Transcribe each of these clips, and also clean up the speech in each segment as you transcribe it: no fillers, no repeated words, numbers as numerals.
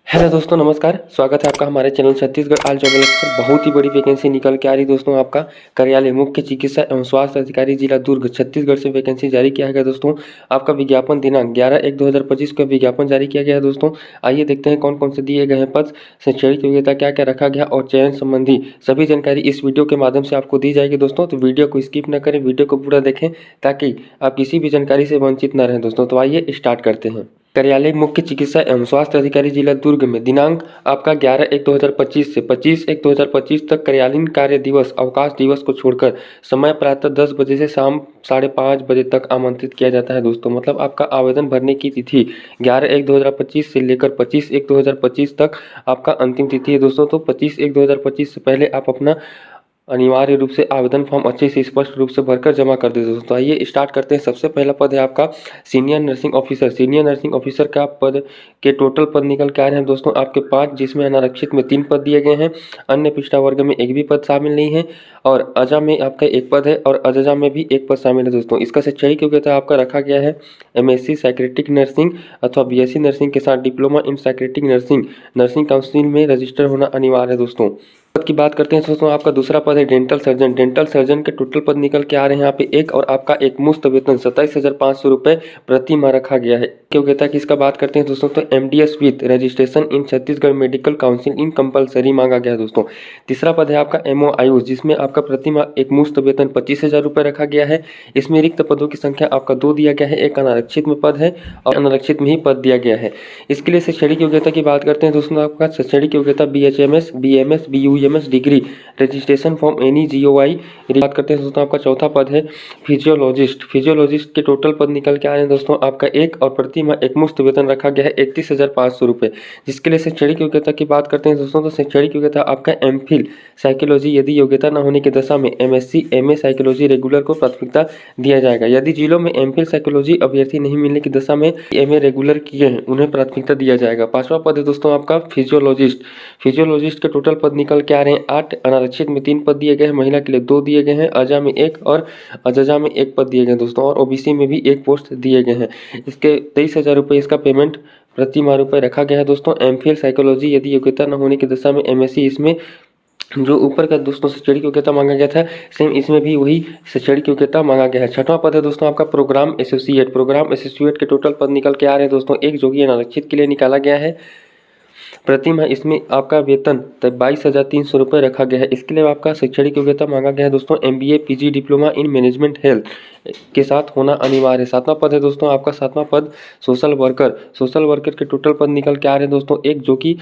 Hello दोस्तों, नमस्कार। स्वागत है आपका हमारे चैनल छत्तीसगढ़ आल जॉब अलर्ट पर। बहुत ही बड़ी वैकेंसी निकल के आ रही दोस्तों। आपका कार्यालय मुख्य चिकित्सा एवं स्वास्थ्य अधिकारी जिला दुर्ग छत्तीसगढ़ से वैकेंसी जारी किया गया दोस्तों। आपका विज्ञापन दिनांक 11/1/2025 को विज्ञापन जारी किया गया है दोस्तों। आइए देखते हैं कौन कौन से दिए गए हैं पद, शैक्षणिक योग्यता क्या क्या रखा गया और चयन संबंधी सभी जानकारी इस वीडियो के माध्यम से आपको दी जाएगी दोस्तों। तो वीडियो को स्किप न करें, वीडियो को पूरा देखें ताकि आप किसी भी जानकारी से वंचित न रहें दोस्तों। तो आइए स्टार्ट करते हैं। कार्यालय मुख्य चिकित्सा एवं स्वास्थ्य अधिकारी जिला दुर्ग में दिनांक आपका 11/1/2025 से 25/1/2025 तक कार्यालयीन कार्य दिवस अवकाश दिवस को छोड़कर समय प्रातः 10 बजे से शाम 5:30 बजे तक आमंत्रित किया जाता है दोस्तों। मतलब आपका आवेदन भरने की तिथि 11/1/2025 से लेकर 25/1/2025 तक आपका अंतिम तिथि है दोस्तों। तो 25/1/2025 से पहले आप अपना अनिवार्य रूप से आवेदन फॉर्म अच्छे से स्पष्ट रूप से भरकर जमा कर दे दोस्तों। तो आइए स्टार्ट करते हैं। सबसे पहला पद है आपका senior nursing officer. Senior nursing officer का पद के टोटल पद निकल के आ रहे हैं दोस्तों आपके 5, जिसमें अनारक्षित में 3 पद दिए गए हैं, अन्य पिछड़ा वर्ग में एक भी पद शामिल नहीं है और अजा में आपका 1 पद है और अजजा में भी 1 पद शामिल है दोस्तों। इसका शैक्षणिक योग्यता आपका रखा गया है MSc साइकेट्रिक नर्सिंग अथवा BSc नर्सिंग के साथ diploma in psychiatric nursing nursing council में रजिस्टर होना अनिवार्य है दोस्तों। पद की बात करते हैं दोस्तों। आपका दूसरा पद है डेंटल सर्जन। डेंटल सर्जन के टोटल पद निकल के आ रहे हैं यहाँ पे 1 और आपका एक मुफ्त वेतन 27,500 रुपये प्रति माह रखा गया है। योग्यता की इसका बात करते हैं दोस्तों तो MDS with registration in Chhattisgarh medical council in compulsory मांगा गया है दोस्तों। तीसरा पद है आपका MO आयुष, जिसमें आपका प्रति माह एक मुफ्त वेतन 25,000 रुपये रखा गया है। इसमें रिक्त पदों की संख्या आपका 2 दिया गया है, एक अनारक्षित में पद है और अनारक्षित में ही पद दिया गया है। इसके लिए शैक्षणिक योग्यता की बात करते हैं दोस्तों। आपका शैक्षणिक योग्यता BHMS BMS BUMS degree registration form any GOI। बात करते हैं दोस्तों। आपका चौथा पद है फिजियोलॉजिस्ट। फिजियोलॉजिस्ट के टोटल पद निकल के आ रहे हैं दोस्तों आपका 1 और प्रति माह एक मुफ्त वेतन रखा गया है 31,500 रुपये। जिसके लिए शैक्षणिक योग्यता की बात करते हैं दोस्तों तो शैक्षणिक योग्यता आपका MPhil साइकोलॉजी, यदि योग्यता न होने की दशा में MSc MA साइकोलॉजी रेगुलर को प्राथमिकता दिया जाएगा। यदि जिलों में MPhil साइकोलॉजी अभ्यर्थी नहीं मिलने की दशा में MA रेगुलर किए हैं उन्हें प्राथमिकता दिया जाएगा। पांचवा पद है दोस्तों आपका फिजियोलॉजिस्ट। फिजियोलॉजिस्ट के टोटल पद निकल के आ रहे हैं 8, अनारक्षित में 3 पद दिए गए हैं, महिला के लिए 2 दिए गए हैं, अजा में 1 और अजजा में 1 पद दिए गए हैं दोस्तों और OBC में भी 1 पोस्ट दिए गए हैं। इसके 23,000 रुपये इसका पेमेंट प्रति माह रुपये रखा गया है दोस्तों। MPhil साइकोलॉजी यदि योग्यता न होने की दशा में MSc, इसमें जो ऊपर का दोस्तों शैक्षणिक योग्यता मांगा गया था सेम इसमें भी वही शैक्षणिक योग्यता मांगा गया है। छठवां पद है दोस्तों आपका प्रोग्राम एसोसिएट। प्रोग्राम एसोसिएट के टोटल पद निकल के आ रहे हैं दोस्तों 1, जो कि अनारक्षित के लिए निकाला गया है। प्रति माह इसमें आपका वेतन 22,300 रुपये रखा गया है। इसके लिए आपका शैक्षणिक योग्यता मांगा गया है दोस्तों MBA PG diploma in management health के साथ होना अनिवार्य है। सातवां पद है दोस्तों आपका सातवां पद सोशल वर्कर। सोशल वर्कर के टोटल पद निकल के आ रहे हैं दोस्तों 1, जो कि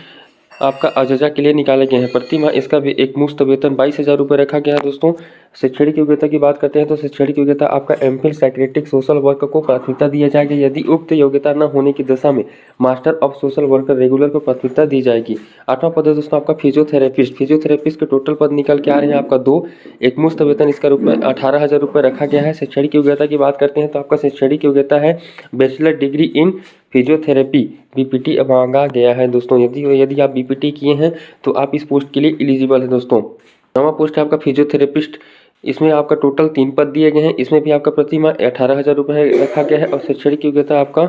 आपका अजजा के लिए निकाले गए हैं। प्रति माह इसका भी एक मुफ्त वेतन 22,000 रुपये रखा गया है दोस्तों। शैक्षणिक योग्यता की बात करते हैं तो शैक्षणिक योग्यता आपका MPhil साइकेट्रिक सोशल वर्क को प्राथमिकता दिया जाएगा। यदि उक्त योग्यता न होने की दशा में master of social worker regular को प्राथमिकता दी जाएगी। आठवां पद है दोस्तों आपका फिजियोथेरेपिस्ट। फिजियोथेरेपिस्ट के टोटल पद निकल के आ रहे हैं आपका 2, एक मुफ्त वेतन इसका 18,000 रुपये रखा गया है। शैक्षणिक योग्यता की बात करते हैं तो आपका शैक्षणिक योग्यता है bachelor degree in physiotherapy BPT मांगा गया है दोस्तों। यदि आप BPT किए हैं तो आप इस पोस्ट के लिए एलिजिबल है दोस्तों। नवा पोस्ट है आपका फिजियोथेरेपिस्ट। इसमें आपका टोटल 3 पद दिए गए हैं। इसमें भी आपका प्रति माह 18,000 रुपये रखा गया है और शैक्षणिक योग्यता आपका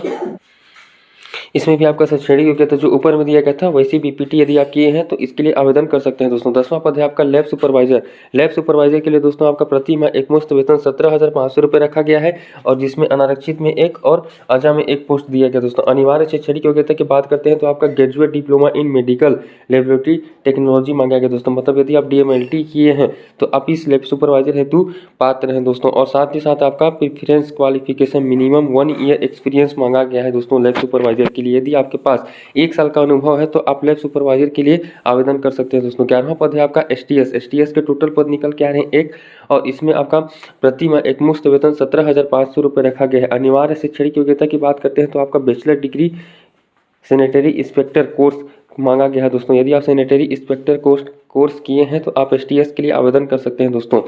इसमें भी आपका शैक्षणिक योग्यता जो ऊपर में दिया गया था वैसी BPT यदि आप किए हैं तो इसके लिए आवेदन कर सकते हैं दोस्तों। 10वां पद है आपका लैब सुपरवाइजर। लैब सुपरवाइजर के लिए दोस्तों आपका प्रति माह एक मुफ्त वेतन 17,500 रुपये रखा गया है और जिसमें अनारक्षित में 1 और अजा में 1 पोस्ट दिया गया दोस्तों। अनिवार्य शैक्षणिक योग्यता की बात करते हैं तो आपका graduate diploma in medical laboratory technology मांगा गया दोस्तों। मतलब यदि आप DMLT किए हैं तो आप इस लैब सुपरवाइजर हेतु पात्र हैं दोस्तों। और साथ ही साथ आपका preference qualification minimum 1 year experience मांगा गया है दोस्तों लैब सुपरवाइजर के लिए। यदि आपके पास 1 साल का अनुभव है तो आप लैब सुपरवाइजर के लिए आवेदन कर सकते हैं दोस्तों। 11वां पद है आपका STS। STS के टोटल पद निकल के आ रहे हैं 1 और इसमें आपका प्रति माह एक मुफ्त वेतन 17,500 रुपये रखा गया है। अनिवार्य शैक्षणिक योग्यता की बात करते हैं तो आपका bachelor degree sanitary inspector course मांगा गया है दोस्तों। यदि आप सैनिटरी इंस्पेक्टर कोर्स किए हैं तो आप STS के लिए आवेदन कर सकते हैं दोस्तों।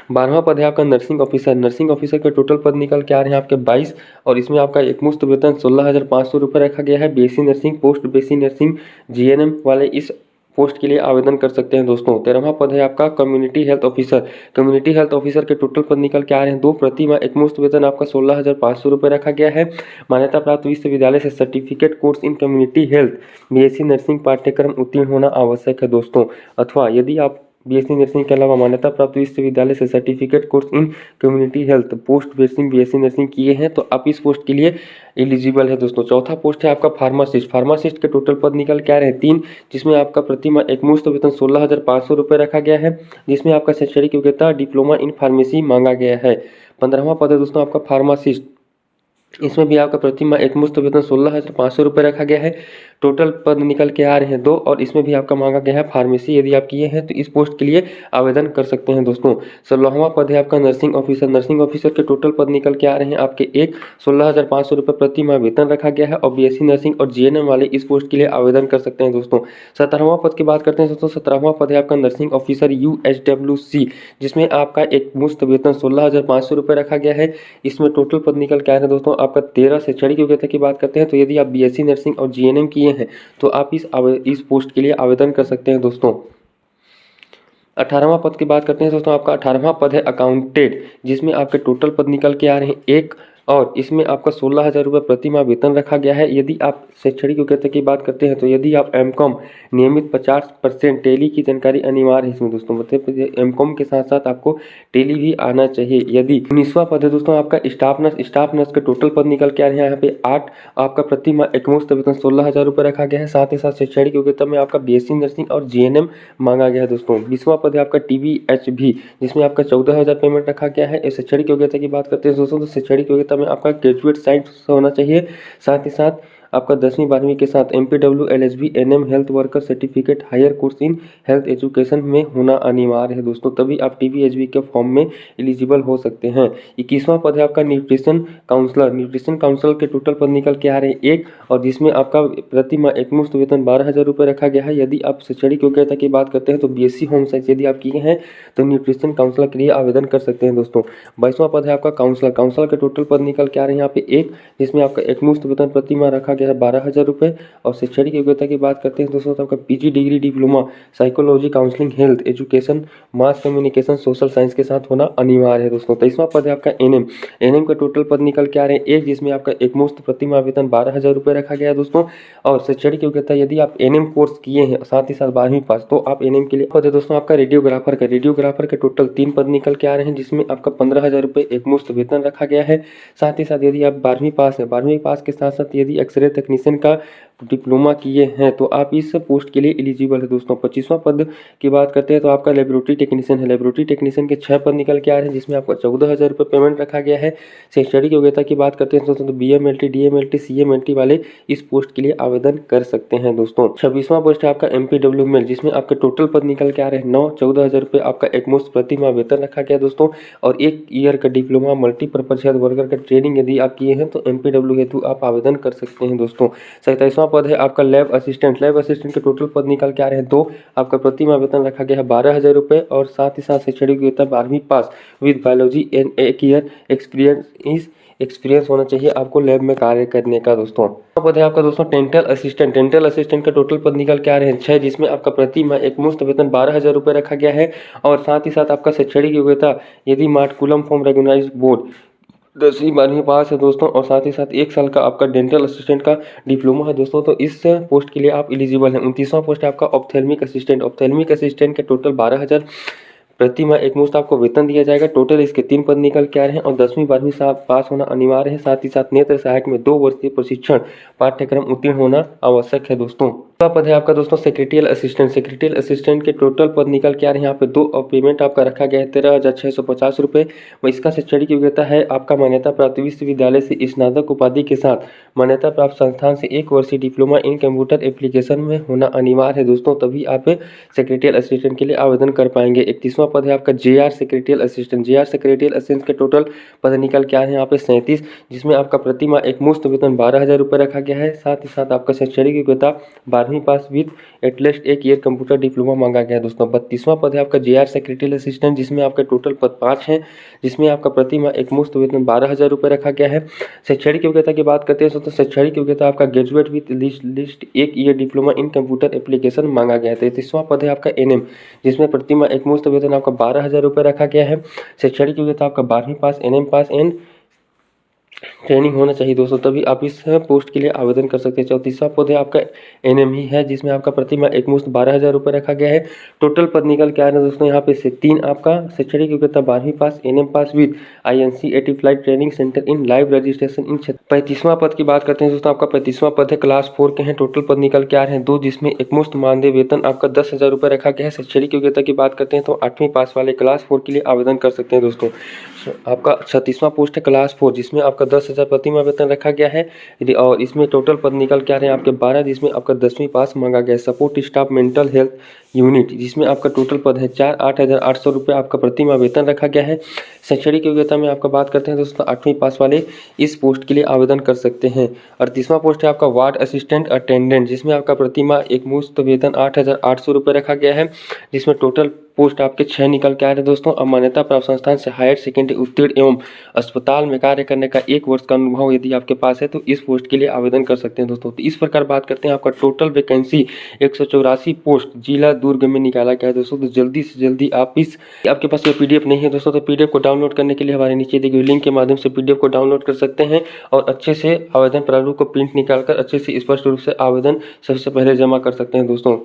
12वां पद है आपका नर्सिंग ऑफिसर। नर्सिंग ऑफिसर के टोटल पद निकल के आ रहे हैं आपके 22 और इसमें आपका एक मुफ्त वेतन 16,500 रुपये रखा गया है। BSc nursing post BSc nursing GNM वाले इस पोस्ट के लिए आवेदन कर सकते हैं दोस्तों। 13वां पद है आपका community health officer. Community health officer के टोटल पद निकल के आ रहे हैं 2। प्रति माह एकमुश्त वेतन आपका 16,500 रुपये रखा गया है। मान्यता प्राप्त विश्वविद्यालय से certificate course in community health BSc nursing पाठ्यक्रम उत्तीर्ण होना आवश्यक है दोस्तों। अथवा यदि आप बीएससी नर्सिंग के अलावा मान्यता प्राप्त विश्वविद्यालय से certificate course in community health post basin BSc nursing किए हैं तो आप इस पोस्ट के लिए एलिजिबल है दोस्तों। चौथा पोस्ट है आपका फार्मासिस्ट। फार्मासिस्ट के टोटल पद निकल के आ रहे हैं 3, जिसमें आपका प्रति माह एकमुश्त वेतन 16,500 रुपये रखा गया है, जिसमें आपका शैक्षणिक योग्यता डिप्लोमा इन फार्मेसी मांगा गया है। 15वां पद है दोस्तों आपका फार्मासिस्ट। इसमें भी आपका प्रति माह एकमुश्त वेतन 16,500 रुपये रखा गया है। टोटल पद निकल के आ रहे हैं 2 और इसमें भी आपका मांगा गया है फार्मेसी। यदि आप किए हैं तो इस पोस्ट के लिए आवेदन कर सकते हैं दोस्तों। 16वां पद है आपका नर्सिंग ऑफिसर। नर्सिंग ऑफिसर के टोटल पद निकल के आ रहे हैं आपके 1, 16,500 रुपये प्रति माह वेतन रखा गया है और बीएससी नर्सिंग और जीएनएम वाले इस पोस्ट के लिए आवेदन कर सकते हैं दोस्तों। 17वां पद की बात करते हैं दोस्तों। 17वां पद है आपका नर्सिंग ऑफिसर UHWC, जिसमें आपका एकमुश्त वेतन 16,500 रुपये रखा गया है। इसमें टोटल पद निकल के आ रहे हैं दोस्तों आपका 13। शैक्षणिक योग्यता की बात करते हैं तो यदि आप बीएससी नर्सिंग और जीएनएम किए हैं तो आप इस पोस्ट के लिए आवेदन कर सकते हैं दोस्तों। 18वां पद की बात करते हैं दोस्तों। आपका 18वां पद है अकाउंटेंट, जिसमें आपके टोटल पद निकल के आ रहे हैं 1 और इसमें आपका 16,000 रुपये प्रति माह वेतन रखा गया है। यदि आप शैक्षणिक योग्यता की बात करते हैं तो यदि आप एमकॉम नियमित 50% टेली की जानकारी अनिवार्य है इसमें दोस्तों। मतलब एमकॉम के साथ साथ आपको टेली भी आना चाहिए। यदि 19वां पद है दोस्तों आपका स्टाफ नर्स। स्टाफ नर्स के टोटल पद निकल के आ रहे हैं यहाँ पे 8। आपका प्रति माह एकमुश्त वेतन 16,000 रुपये रखा गया है। साथ ही साथ शैक्षणिक योग्यता में आपका बीएससी नर्सिंग और जीएनएम मांगा गया है दोस्तों। 20वां पद है आपका TBHB, जिसमें आपका 14,000 पेमेंट रखा गया है। शैक्षणिक योग्यता की बात करते हैं दोस्तों तो शैक्षणिक योग्यता में आपका ग्रेजुएट साइंस होना चाहिए। साथ ही साथ आपका 10वीं 12वीं के साथ MPW LHB NM health worker certificate higher course in health education में होना अनिवार्य है दोस्तों, तभी आप TBHB के फॉर्म में एलिजिबल हो सकते हैं। 21वां पद है आपका न्यूट्रिशन काउंसलर। न्यूट्रिशन काउंसलर के टोटल पद निकल के आ रहे हैं 1 और जिसमें आपका प्रति माह एकमुश्त वेतन 12,000 रुपये रखा गया है। यदि आप शैक्षणिक योग्यता की बात करते हैं तो BSc होम साइंस यदि आप किए हैं तो न्यूट्रिशन काउंसलर के लिए आवेदन कर सकते हैं दोस्तों। 22वां पद है आपका काउंसलर। काउंसलर के टोटल पद निकल के आ रहे हैं यहाँ पे 1, जिसमें आपका एकमुश्त वेतन प्रति माह रखा गया है 12,000 रुपये। और शैक्षणिक योग्यता की बात करते हैं दोस्तों तो आपका PG degree diploma psychology counselling health education mass communication social science के साथ होना अनिवार्य है दोस्तों। 23वां पद है आपका NM का टोटल पद निकल के आ रहे हैं 1, जिसमें आपका एकमुश्त प्रति माह वेतन 12,000 रुपये रखा गया है दोस्तों। और शैक्षणिक योग्यता यदि आप NM कोर्स किए हैं साथ ही साथ 12वीं पास तो आप NM के लिए पद है दोस्तों आपका रेडियोग्राफर का। रेडियोग्राफर के टोटल 3 पद निकल के आ रहे हैं, जिसमें आपका 15,000 रुपये एकमुश्त वेतन रखा गया है। साथ ही साथ यदि आप 12वीं पास है 12वीं पास के साथ साथ यदि एक्सरे टेक्नीशियन का डिप्लोमा किए हैं तो आप इस पोस्ट के लिए एलिजिबल है दोस्तों। 25वां पद की बात करते हैं तो आपका लेबोरेटरी टेक्नीशियन है। लेबोरेटरी टेक्नीशियन के 6 पद निकल के आ रहे हैं, जिसमें आपका 14,000 रुपये पेमेंट रखा गया है। शैक्षणिक योग्यता की बात करते हैं दोस्तों तो BMLT DMLT CMLT वाले इस पोस्ट के लिए आवेदन कर सकते हैं दोस्तों। 26वां पोस्ट है आपका MPW मेल, जिसमें आपके टोटल पद निकल के आ रहे हैं 9। 14,000 रुपये आपका एकमुश्त प्रति माह वेतन रखा गया दोस्तों। और 1 ईयर का डिप्लोमा मल्टीपर्पज हेल्थ वर्कर का ट्रेनिंग यदि आप किए हैं तो MPW हेतु आप आवेदन कर सकते हैं दोस्तों। 27वां पद है आपका लैब असिस्टेंट। लैब असिस्टेंट के टोटल पद निकल के आ रहे हैं 2। आपका प्रति माह वेतन रखा गया है 12,000 रुपये और साथ ही साथ शैक्षणिक योग्यता 12वीं pass with biology and 1 year experience होना चाहिए आपको लैब में कार्य करने का दोस्तों। पद है आपका दोस्तों डेंटल असिस्टेंट। डेंटल असिस्टेंट का टोटल पद निकल के आ रहे हैं 6, जिसमें आपका प्रति माह एकमुश्त वेतन 12,000 रुपये रखा गया है। और साथ ही साथ आपका शैक्षणिक योग्यता यदि मार्कुलम फ्रॉम रेगुनाइज्ड बोर्ड 10वीं 12वीं पास है दोस्तों और साथ ही साथ 1 साल का आपका डेंटल असिस्टेंट का डिप्लोमा है दोस्तों, तो इस पोस्ट के लिए आप एलिजिबल हैं। 29वां पोस्ट है आपका ऑप्थेल्मिक असिस्टेंट। ऑप्थेल्मिक असिस्टेंट के टोटल 12,000 प्रति माह एकमुश्त आपको वेतन दिया जाएगा। टोटल इसके 3 पद निकल के आ रहे हैं और 10वीं 12वीं पास होना अनिवार्य है। साथ ही साथ नेत्र सहायक में 2 वर्षीय प्रशिक्षण पाठ्यक्रम उत्तीर्ण होना आवश्यक है दोस्तों। दूसरा पद है आपका दोस्तों सेक्रेटरियल असिस्टेंट। सेक्रेटरियल असिस्टेंट के टोटल पद निकल के आ रहे हैं यहाँ पे 2 और पेमेंट आपका रखा गया है 13,650 रुपये। व इसका शैक्षणिक योग्यता है आपका मान्यता प्राप्त विश्वविद्यालय से स्नातक उपाधि के साथ मान्यता प्राप्त संस्थान से 1 वर्षीय डिप्लोमा इन कंप्यूटर एप्लीकेशन में होना अनिवार्य है दोस्तों, तभी आप सेक्रेटरियल असिस्टेंट के लिए आवेदन कर पाएंगे। 31वां पद है आपका JR secretarial assistant. JR secretarial assistant के टोटल पद निकल के आ रहे हैं यहाँ पे 37, जिसमें आपका प्रति माह एकमुश्त वेतन 12,000 रुपये रखा गया है। साथ ही साथ आपका शैक्षणिक योग्यता 12वीं pass with at least 1 year computer diploma मांगा गया है दोस्तों। 32वां पद है आपका JR सेक्रेटरी असिस्टेंट, जिसमें आपका टोटल पद 5 हैं, जिसमें आपका प्रति माह एक मुश्त वेतन 12,000 रुपये रखा गया है। शैक्षणिक योग्यता की बात करते हैं दोस्तों, शैक्षणिक योग्यता आपका graduate with list 1 year diploma in computer application मांगा गया है। 33वां पद है आपका NM, जिसमें प्रति माह एक मुश्त वेतन आपका 12,000 रुपये रखा गया है। शैक्षणिक योग्यता आपका 12वीं pass, NM pass and training होना चाहिए दोस्तों, तभी आप इस पोस्ट के लिए आवेदन कर सकते हैं। 34वां पद है आपका NM ही है, जिसमें आपका प्रति माह एक मुश्त 12,000 रुपये रखा गया है। टोटल पद निकल के आ रहे हैं दोस्तों यहाँ पे से 3 आपका शैक्षणिक योग्यता 12वीं pass, NM pass with INC flight training centre in live registration in 35वां पद की बात करते हैं दोस्तों, आपका 35वां पद है क्लास 4 के हैं। टोटल पद निकल के आ रहे हैं 2, जिसमें एक मुश्त मानदेय वेतन आपका 10,000 रुपये रखा गया है। शैक्षणिक योग्यता की बात करते हैं तो 8वीं पास वाले क्लास 4 के लिए आवेदन कर सकते हैं दोस्तों। आपका 36वां पोस्ट है क्लास 4, जिसमें आपका 10,000 प्रति माह वेतन रखा गया है। और इसमें टोटल पद निकल के आ रहे हैं आपके 12, जिसमें आपका 10वीं पास मांगा गया है। Support staff mental health unit, जिसमें आपका टोटल पद है 4, 8,800 रुपये आपका प्रति माह वेतन रखा गया है। शैक्षणिक योग्यता में आपका बात करते हैं दोस्तों, 8वीं पास वाले इस पोस्ट के लिए आवेदन कर सकते हैं। 38वां पोस्ट है आपका वार्ड असिस्टेंट अटेंडेंट, जिसमें आपका प्रति माह एक मुश्त वेतन 8,800 रुपये रखा गया है, जिसमें टोटल पोस्ट आपके 6 निकल के आ रहे हैं दोस्तों। अब मान्यता प्राप्त संस्थान से हायर सेकेंडरी उत्तीर्ण एवं अस्पताल में कार्य करने का 1 वर्ष का अनुभव यदि आपके पास है तो इस पोस्ट के लिए आवेदन कर सकते हैं दोस्तों। तो इस प्रकार बात करते हैं आपका टोटल वैकेंसी 184 पोस्ट जिला दुर्ग में निकाला गया है दोस्तों। तो जल्दी से जल्दी आप आपके पास ये PDF नहीं है दोस्तों, तो PDF को डाउनलोड करने के लिए हमारे नीचे दिए गए लिंक के माध्यम से PDF को डाउनलोड कर सकते हैं और अच्छे से आवेदन प्रारूप को प्रिंट निकालकर अच्छे से स्पष्ट रूप से आवेदन सबसे पहले जमा कर सकते हैं दोस्तों।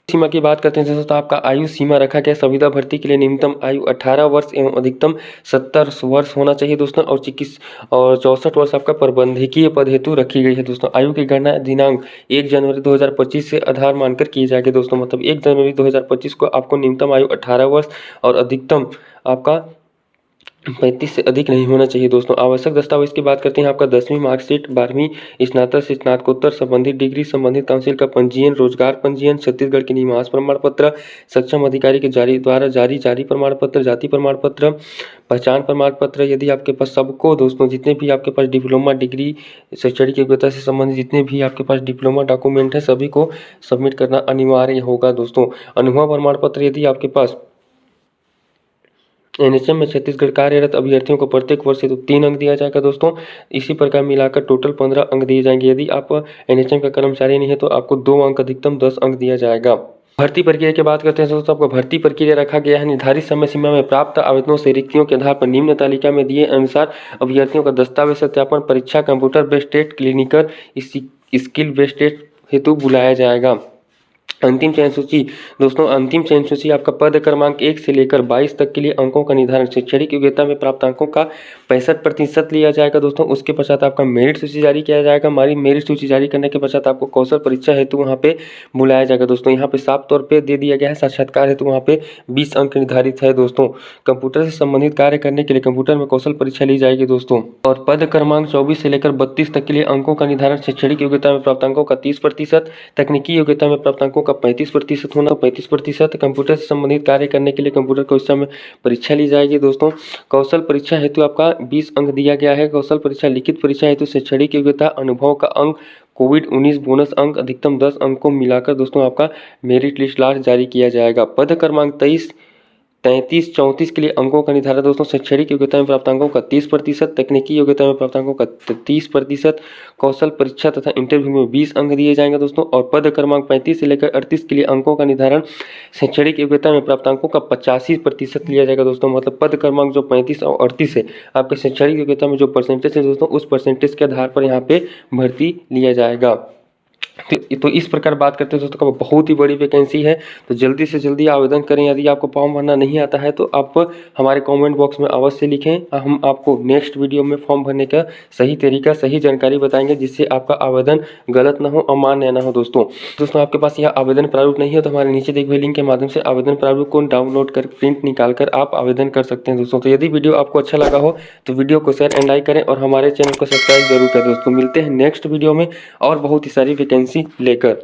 सीमा की बात करते हैं दोस्तों, तो आपका आयु सीमा रखा गया संविदा भर्ती के लिए न्यूनतम आयु 18 वर्ष एवं अधिकतम 70 वर्ष होना चाहिए दोस्तों। और 64 वर्ष आपका प्रबंधकीय पद हेतु रखी गई है दोस्तों। आयु की गणना दिनांक 1 जनवरी 2025 से आधार मानकर की जाएगी दोस्तों। मतलब 1 जनवरी 2025 को आपको न्यूनतम आयु 18 वर्ष और अधिकतम आपका 35 से अधिक नहीं होना चाहिए दोस्तों। आवश्यक दस्तावेज की बात करते हैं, आपका 10वीं मार्कशीट, 12वीं स्नातक से स्नातकोत्तर संबंधित डिग्री, संबंधित काउंसिल का पंजीयन, रोजगार पंजीयन, छत्तीसगढ़ के निवास प्रमाण पत्र, सक्षम अधिकारी के द्वारा जारी प्रमाण पत्र, जाति प्रमाण पत्र, पहचान प्रमाण पत्र, यदि आपके पास सबको दोस्तों जितने भी आपके पास डिप्लोमा डिग्री शैक्षणिक योग्यता से संबंधित जितने भी आपके पास डिप्लोमा डॉक्यूमेंट है सभी को सबमिट करना अनिवार्य होगा दोस्तों। अनुभव प्रमाण पत्र यदि आपके पास NHM में छत्तीसगढ़ कार्यरत अभ्यर्थियों को प्रत्येक वर्ष हेतु 3 अंक दिया जाएगा दोस्तों। इसी प्रकार मिलाकर टोटल 15 अंक दिए जाएंगे। यदि आप NHM का कर्मचारी नहीं है तो आपको 2 अंक अधिकतम 10 अंक दिया जाएगा। भर्ती प्रक्रिया की बात करते हैं दोस्तों, आपको भर्ती प्रक्रिया रखा गया है निर्धारित समय सीमा में प्राप्त आवेदनों से रिक्तियों के आधार पर निम्न तालिका में दिए अनुसार अभ्यर्थियों का दस्तावेज सत्यापन परीक्षा computer based test clinical skill based test हेतु बुलाया जाएगा। अंतिम चयन सूची दोस्तों, अंतिम चयन सूची आपका पद क्रमांक 1 से लेकर 22 तक के लिए अंकों का निर्धारण शैक्षणिक योग्यता में प्राप्त अंकों का 65% लिया जाएगा दोस्तों। उसके पश्चात आपका मेरिट सूची जारी किया जाएगा। हमारी मेरिट सूची जारी करने के पश्चात आपको कौशल परीक्षा हेतु वहाँ पे बुलाया जाएगा दोस्तों। यहाँ पे साफ तौर पे दे दिया गया है साक्षात्कार हेतु वहाँ पे 20 अंक निर्धारित है दोस्तों। कंप्यूटर से संबंधित कार्य करने के लिए कंप्यूटर में कौशल परीक्षा ली जाएगी दोस्तों। और पद क्रमांक 24 से लेकर 32 तक के लिए अंकों का निर्धारण शैक्षणिक योग्यता में प्राप्त अंकों का 30%, तकनीकी योग्यता में प्राप्त अंकों का 35% होना, 35% कंप्यूटर से संबंधित कार्य करने के लिए कंप्यूटर कौशल में परीक्षा ली जाएगी दोस्तों। कौशल परीक्षा हेतु आपका 20 अंक दिया गया है। कौशल परीक्षा लिखित परीक्षा हेतु शैक्षणिक योग्यता, अनुभव का अंक, कोविड-19 बोनस अंक, अधिकतम 10 अंक को मिलाकर दोस्तों आपका मेरिट लिस्ट लास्ट जारी किया जाएगा। पद क्रमांक 23, 33, 34 के लिए अंकों का निर्धारण दोस्तों शैक्षणिक योग्यता में प्राप्त अंकों का 30%, तकनीकी योग्यता में प्राप्त अंकों का 30%, कौशल परीक्षा तथा इंटरव्यू में 20 अंक दिए जाएंगे दोस्तों। और पद क्रमांक 35 से लेकर 38 के लिए अंकों का निर्धारण शैक्षणिक योग्यता में प्राप्त अंकों का 85% लिया जाएगा दोस्तों। मतलब पद क्रमांक जो 35 और 38 है आपके शैक्षणिक योग्यता में जो परसेंटेज है दोस्तों उस परसेंटेज के आधार पर यहाँ पे भर्ती लिया जाएगा। तो इस प्रकार बात करते हैं दोस्तों, बहुत ही बड़ी वैकेंसी है, तो जल्दी से जल्दी आवेदन करें। यदि आपको फॉर्म भरना नहीं आता है तो आप हमारे कमेंट बॉक्स में अवश्य लिखें। हम आपको नेक्स्ट वीडियो में फॉर्म भरने का सही तरीका, सही जानकारी बताएंगे जिससे आपका आवेदन गलत ना हो, अमान्य ना हो दोस्तों। आपके पास यह आवेदन प्रारूप नहीं है तो हमारे नीचे दिए हुए लिंक के माध्यम से आवेदन प्रारूप को डाउनलोड कर प्रिंट निकाल कर आप आवेदन कर सकते हैं दोस्तों। तो यदि वीडियो आपको अच्छा लगा हो तो वीडियो को शेयर एंड लाइक करें और हमारे चैनल को सब्सक्राइब जरूर करें दोस्तों। मिलते हैं नेक्स्ट वीडियो में और बहुत ही सारी वैकेंसी लेकर।